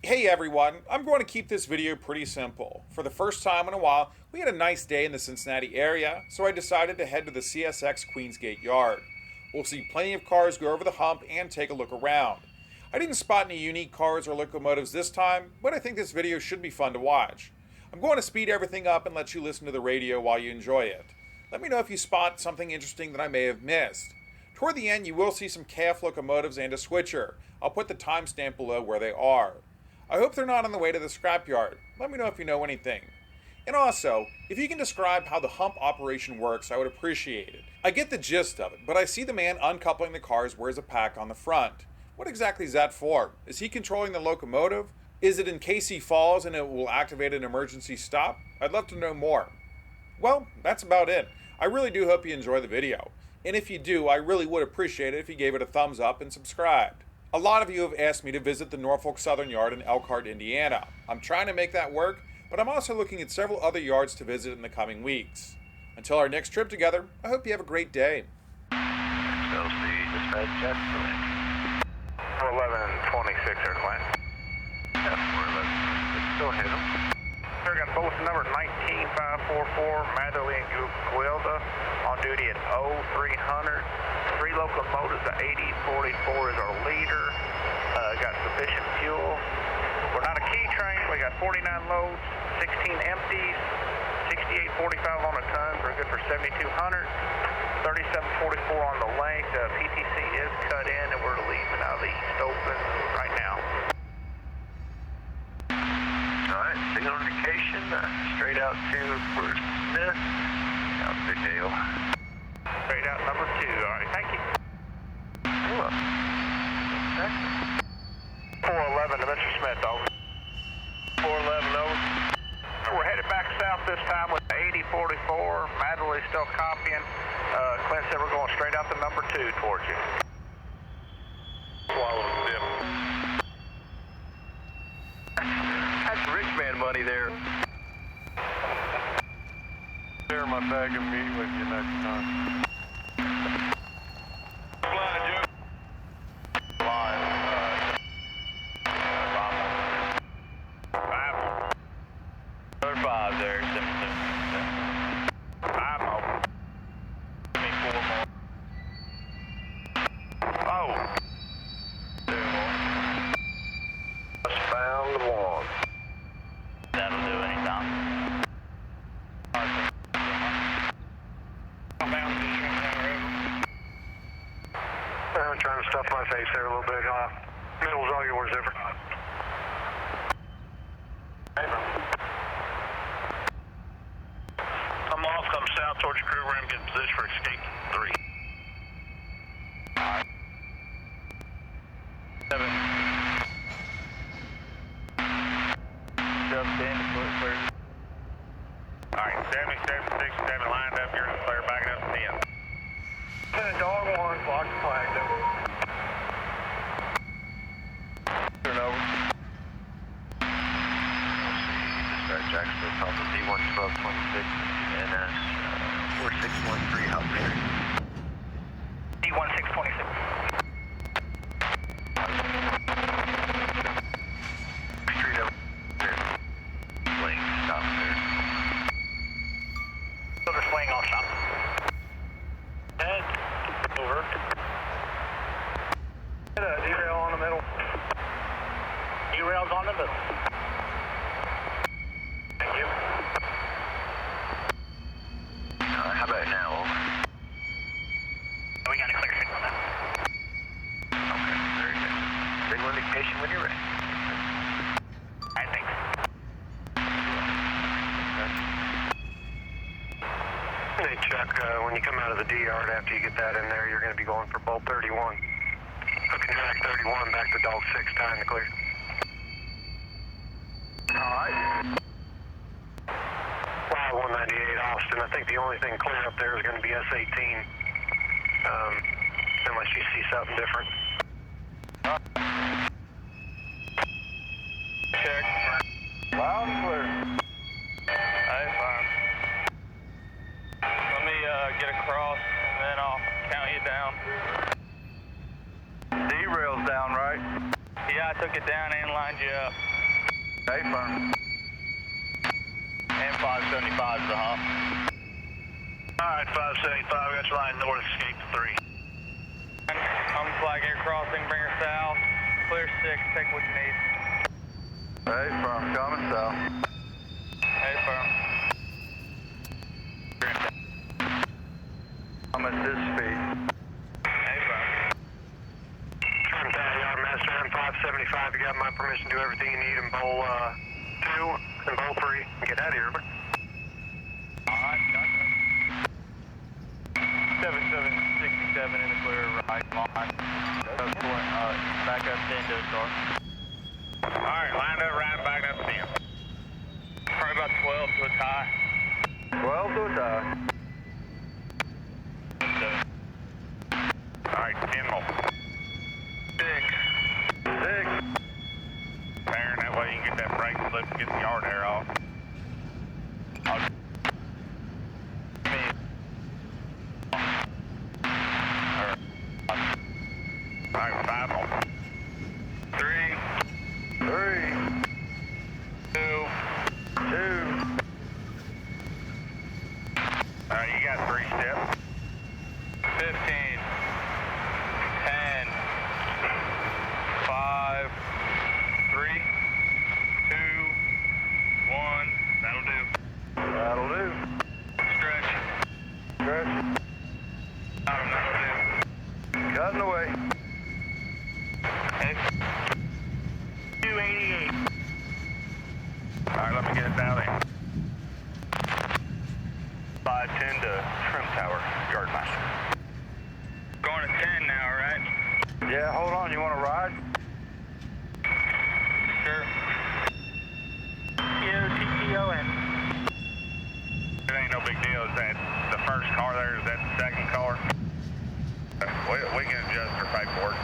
Hey everyone, I'm going to keep this video pretty simple. For the first time in a while, we had a nice day in the Cincinnati area, so I decided to head to the CSX Queensgate Yard. We'll see plenty of cars go over the hump and take a look around. I didn't spot any unique cars or locomotives this time, but I think this video should be fun to watch. I'm going to speed everything up and let you listen to the radio while you enjoy it. Let me know if you spot something interesting that I may have missed. Toward the end, you will see some calf locomotives and a switcher. I'll put the timestamp below where they are. I hope they're not on the way to the scrapyard. Let me know if you know anything. And also, if you can describe how the hump operation works, I would appreciate it. I get the gist of it, but I see the man uncoupling the cars wears a pack on the front. What exactly is that for? Is he controlling the locomotive? Is it in case he falls and it will activate an emergency stop? I'd love to know more. Well, that's about it. I really do hope you enjoy the video. And if you do, I really would appreciate it if you gave it a thumbs up and subscribed. A lot of you have asked me to visit the Norfolk Southern Yard in Elkhart, Indiana. I'm trying to make that work, but I'm also looking at several other yards to visit in the coming weeks. Until our next trip together, I hope you have a great day. Chelsea, dispatch, jet, 411-26, Air Client. Yeah, 411, still hit them. Sir, got bulletin number 19544, Matherly and Guelda, on duty at 0300. 3 locomotives, the 8044 is our leader. Got sufficient fuel. We're not a key train. We got 49 loads, 16 empties, 6845 on a ton. We're good for 7200. 3744 on the length. PTC is cut in, and we're leaving out of the east open right now. All right, signal indication. Straight out to Fort Smith. Out to Dale. Straight out number 2. All right, thank you. Cool. Okay. 411 to Mr. Smith, over. 411, over. We're headed back south this time with 8044. Madeley still copying. Clint said we're going straight out to number 2 towards you. Swallow dip. That's rich man money there. Share my bag and meet with you next time. I'm trying to stuff my face there a little bit. Middle's all yours, Ever. I'm off, come south towards crew room, get in position for escape 3. 7. Just in, clear. Alright, 77 lined up, you're clear, backing up 10. Dog 1, block the flag. Turn over. Dispatch Jacksonville, top of D11226, NS 4613, Humping. D1626. Street over there. Swing, stop there. So the swing, I'll stop. Head. Over. Get a derail on the middle. Derail's on the middle. Thank you. How about now? We got a clear signal now. Okay, very good. Signal indication when you're ready. Alright, thanks. Hey Chuck, when you come out of the D yard after you get that in there, you're going to be going for bolt 31. Looking back 31, back to dog 6, time to clear. Alright. 198 Austin, I think the only thing clear up there is going to be S18. Unless you see something different. Check. Loud and clear. Hey, fine. Let me get across, and then I'll count you down. D-rail's down, right? Yeah, I took it down and lined you up. Hey, firm. And 575 is the hump. Alright, 575, got your line north, escape to 3. I'm flag air crossing, bring her south. Clear 6, take what you need. Hey, firm, coming south. Hey, firm. I'm at this speed. Hey, firm. Yard Master M575, you got my permission to do everything you need in bowl 2 and bowl 3. Get out of here. Alright, gotcha. 7767 in the clear, right line. Back up 10 to the start. Alright, lined up, right back up 10. Probably about 12 to a tie. 12 to a tie. Alright, 10 more. 6. 6. Aaron, that way you can get that brake slip and get the yard air off. Alright, 5 more. 3. 3. 2. 2. Alright, you got 3 steps. 15. 10. 5. 3. 2. 1. That'll do. That'll do. Stretch. Stretch. That'll do. Cutting away. Hey. 288. Alright, let me get it down there. 510 to trim tower, yard master. Going to 10 now, right? Yeah, hold on. You want to ride? Sure. TTON. It ain't no big deal. Is that the first car there? Is that the second car? We can adjust for paperwork.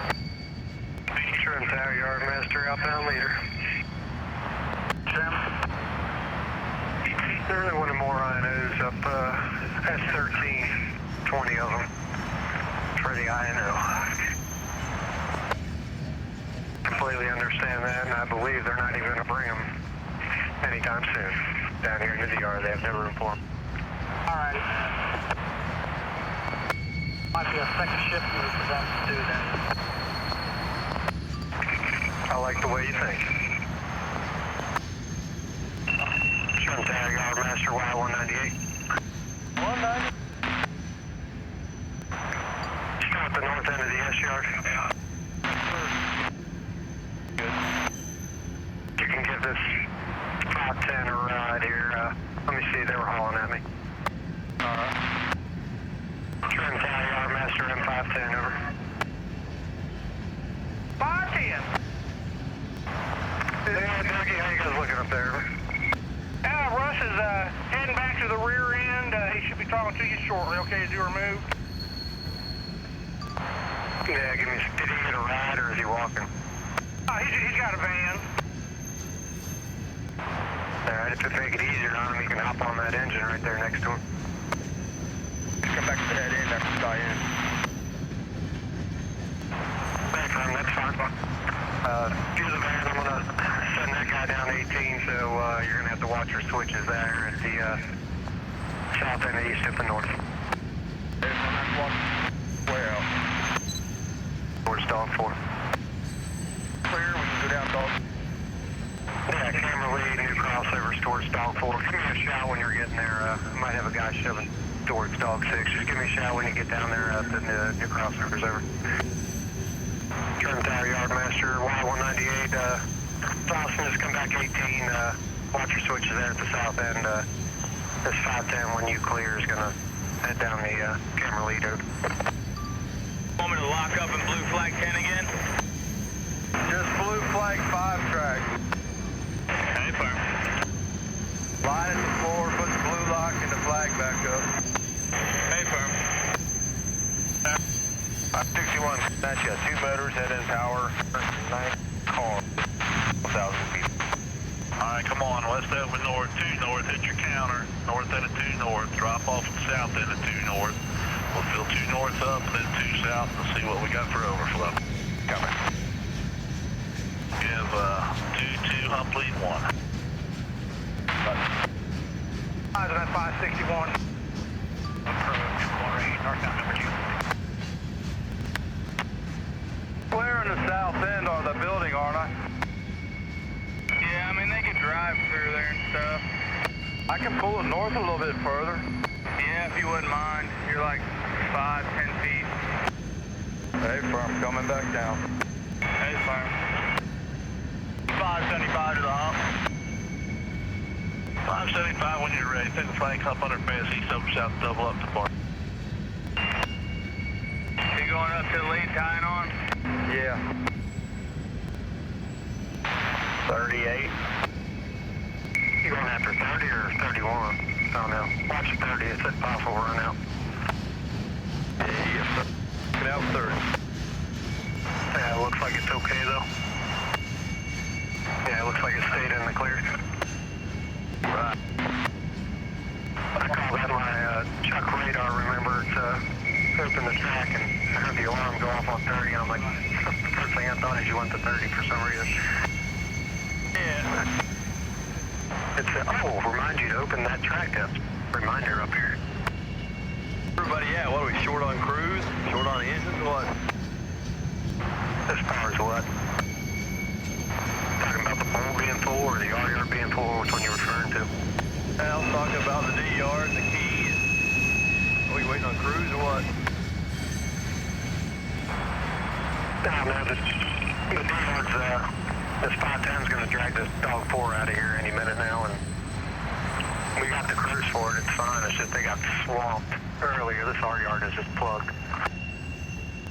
Trim tower, yard master, outbound leader. Trim. There really wanted more INOs up S13, 20 of them for the INO. Completely understand that, and I believe they're not even going to bring them anytime soon. Down here into the yard, they have no room for them. Alright. Might be a second shift move for them to do then. I like the way you think. Trim tower, yard master, Y198. 190. Start at the north end of the S yard. You can give this 510 a ride here. Let me see, they were hauling at me. Alright. Trim tower, yard master, M510, over. 510. Yeah, Dougie, how you guys looking up there? Russ is heading back to the rear end. He should be talking to you shortly. Okay, is he removed? Yeah, did he get a ride or is he walking? He's got a van. Alright, if it make it easier on him, he can hop on that engine right there next to him. Come back to the head end after the tie in. That's fine, that's fine. Here's the van, I'm gonna send that guy down 18, so you're gonna have to watch your switches there at the south end, east, and the north. Well, Towards dog 4. clear, we can go down dog. Yeah, camera lead, new crossovers towards dog 4. Give me a shout when you're getting there. I might have a guy shoving towards dog 6. Just give me a shout when you get down there at the new crossovers over. Trim tower, yard master, Y198. Dawson, just come back 18. Watch your switches there at the south end. This 510 when you clear is gonna head down the camera lead over. Want me to lock up in blue flag 10 again? Just blue flag 5 track. Hey, firm. Line at the floor, put the blue lock and the flag back up. Hey, firm. 561, that's you. 2 motors, head end power, 9 car, 1,000 feet. Alright, come on, west over north, 2 north, hit your counter. North end of 2 north, drop off at south end of 2 north. We'll fill 2 north up and then 2 south and see what we got for overflow. Coming. Give 2-2 hump lead 1. Eyes on that 561. Approach 108, northbound number 2. Where in the south end of the building, aren't I? Yeah, I mean, they can drive through there and stuff. I can pull it north a little bit further. Yeah, if you wouldn't mind. You're like 5-10 feet. Hey, firm, coming back down. Hey, firm. 575 to the hump. 575 when you're ready. Pick the flank up under fast east over south, double up to bar. You going up to the lead, tying on? Yeah. 38. You going after 30 or 31? I don't know. Watch 30. It's a possible run out. Yeah, get out 30. Yeah, it looks like it's okay though. Yeah, it looks like it stayed in the clear. Right. I call that my Chuck radar, remember, it's open the track and I heard the alarm go off on 30 and I'm like, first thing I thought is you went to 30 for some reason. Yeah. It's, remind you to open that track up. Reminder up here. Everybody, yeah, what are we, short on crews? Short on the engines, or what? As far as what? Talking about the bowl being full or the yard being full, which one you referring to? Yeah, I'm talking about the D yard and the keys. Are we waiting on crews or what? No, the D yard's, this 510's going to drag this dog 4 out of here any minute now, and we got the crews for it. It's fine. It's just they got swamped earlier. This R yard is just plugged.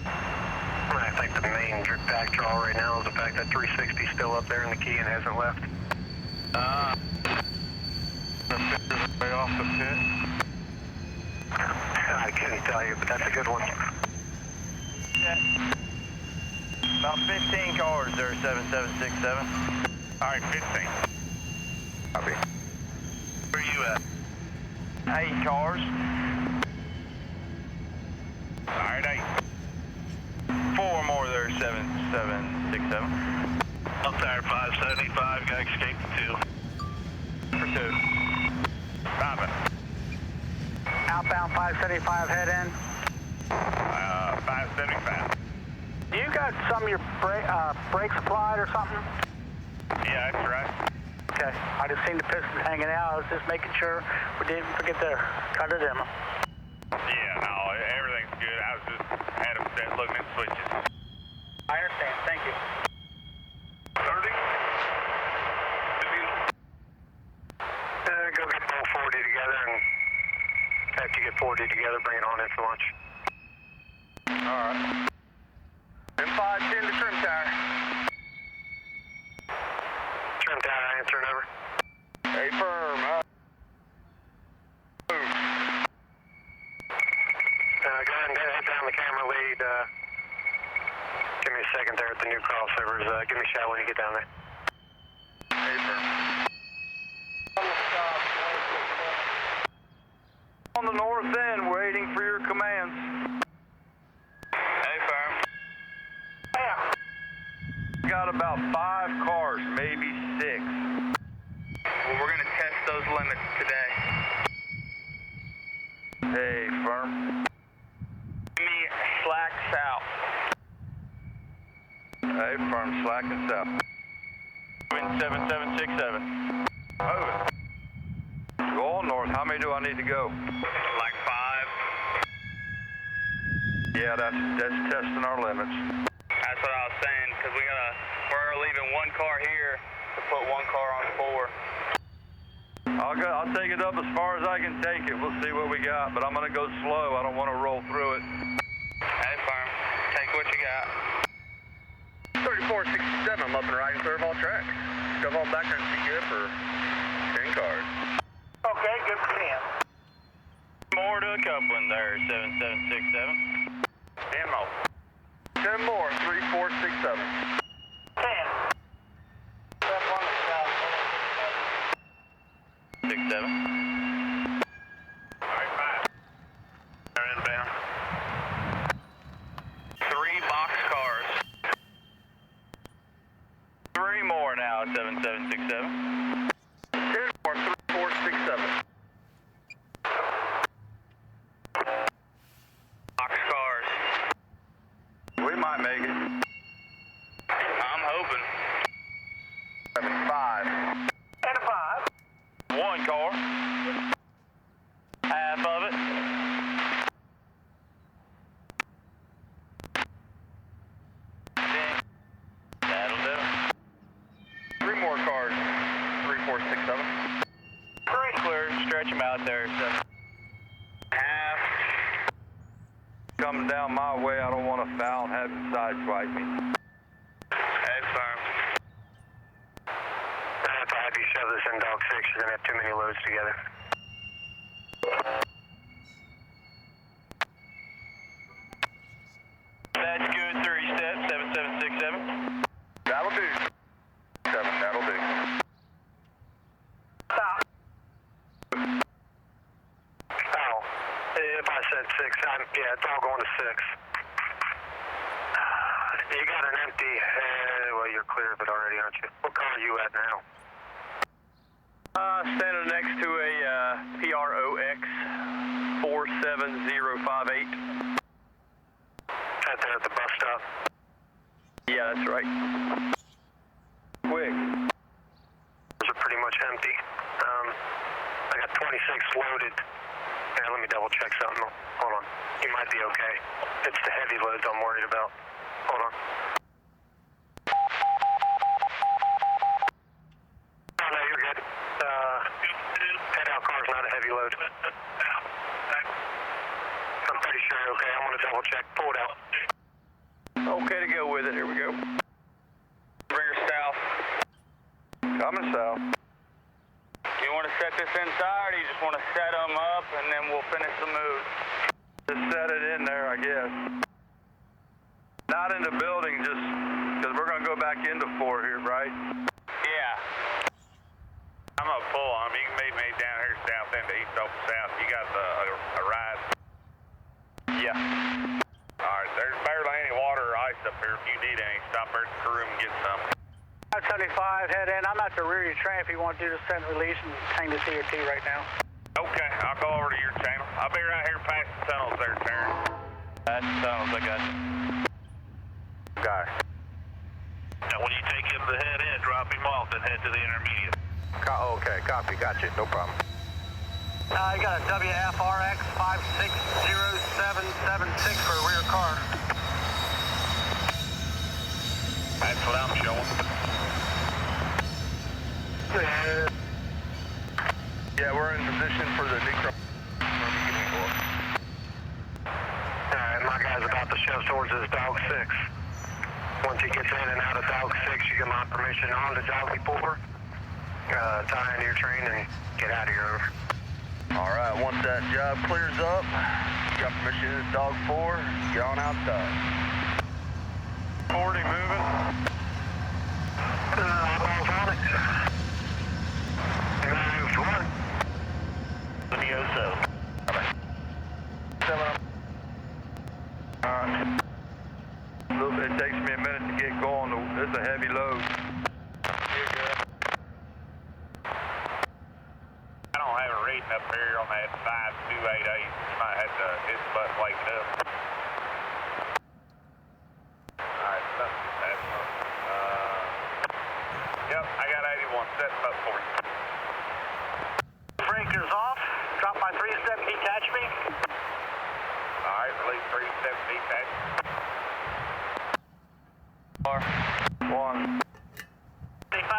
I think the main back draw right now is the fact that 360's still up there in the key and hasn't left. Way off the pit. I couldn't tell you, but that's a good one. Yeah. About 15 cars there, 7767. All right, 15. Copy. Where are you at? 8 cars. All right, 8. 4 more there, 7767. Up there, 575, got escape to 2. For 2. Robin. Outbound 575 head end. 575. You got some of your brakes applied or something? Yeah, that's right. Okay. I just seen the pistons hanging out. I was just making sure we didn't forget to cut it in. Yeah, no, everything's good. I was just had them set looking at switches. I understand. Thank you. 30. Go get all 40 together, and after you get 40 together, bring it on in for lunch. All right. And 510 to trim tire. Trim tower, answering over. Hey, firm. Go ahead and head down the camera lead. Give me a second there at the new crossovers. Give me a shout when you get down there. Hey, firm. On the north end, waiting for your commands. Hey, firm. Yeah. Got about 5 cars, maybe 6. Well, we're gonna test those limits today. Hey, firm. Give me slack south. Hey, firm, slack and south. Wind 7767. Moving. Go all north. How many do I need to go? Like 5. Yeah, that's testing our limits. That's what I was saying, because we're leaving 1 car here to put 1 car on 4. I'll take it up as far as I can take it. We'll see what we got, but I'm gonna go slow. I don't want to roll through it. Hey, firm. Take what you got. 3467. I'm up and right and serve all tracks. Shove all back there and be good for 10 cars. Okay, good for me. More to a coupling there, 7767. 10 more. 10 more, 3467. 10. 67. All right, 5. They're inbound. 3 box cars. 3 more now, 7767. 10-4-3467. Boxcars. We might make it. I'm hoping. 5. And a 5. One car. Half of it. That'll do. 3 more cars. 3, 4, 6, 7. Great. Clear. Stretch them out there. 7. Half. Coming down my way. I don't want to foul and have him sideswipe me. Hey, firm. If you shove this in dog 6, you're going to have too many loads together. That's good. 30 steps. 7767. That'll do. 7. That'll do. Stop. Oh, if I said 6, yeah, it's all going to 6. You got an empty, well, you're clear of it already, aren't you? What car are you at now? Standing next to a PROX 47058. Right there at the bus stop. Yeah, that's right. Quick. Those are pretty much empty. I got 26 loaded. Yeah, let me double check something. Hold on. You might be okay. It's the heavy loads I'm worried about. Hold on. Oh, no, you're good. Head out car's not a heavy load. I'm pretty sure you're okay. I'm going to double check. Pull it out. Okay to go with it. Here we go. Bring her south. Coming south. You want to set this inside, or you just want to set them up, and then we'll finish the move? Just set it in there, I guess. Not in the building, just because we're going to go back into 4 here, right? Yeah. I'm going to pull on him. You can meet me down here south end to east open south. You got a ride? Yeah. All right, there's barely any water or ice up here. If you need any, stop there at the crew and get some. 575, head in. I'm at the rear of your train if you want to do the send release and hang the CRT right now. Okay, I'll go over to your channel. I'll be right here past the tunnels there, Terrence. That's the tunnels, I got you. Okay. Now, when you take him to the head end, drop him off and head to the intermediate. Okay, copy, got you, no problem. I got a WFRX 560776 for a rear car. That's what I'm showing. Yeah, we're in position for the new car. Alright, my guy's about to shove towards this dog 6. Once he gets in and out of dog 6, you get my permission on to doggy 4. Tie into your train and get out of here. Over. Alright, once that job clears up, you got permission to dog 4, get on outside. 40 moving. Balls on it. Moves 1. Let me go 7. 7 up. Alright. It takes me a minute to get going. This is a heavy load. I don't have a reading up here on that 5288. You might have to hit the button, wake it up. Alright, that's yep, I got 81 setting up for you. Breakers off. Drop my 3-step, detach me. Alright, release 3 steps, detach.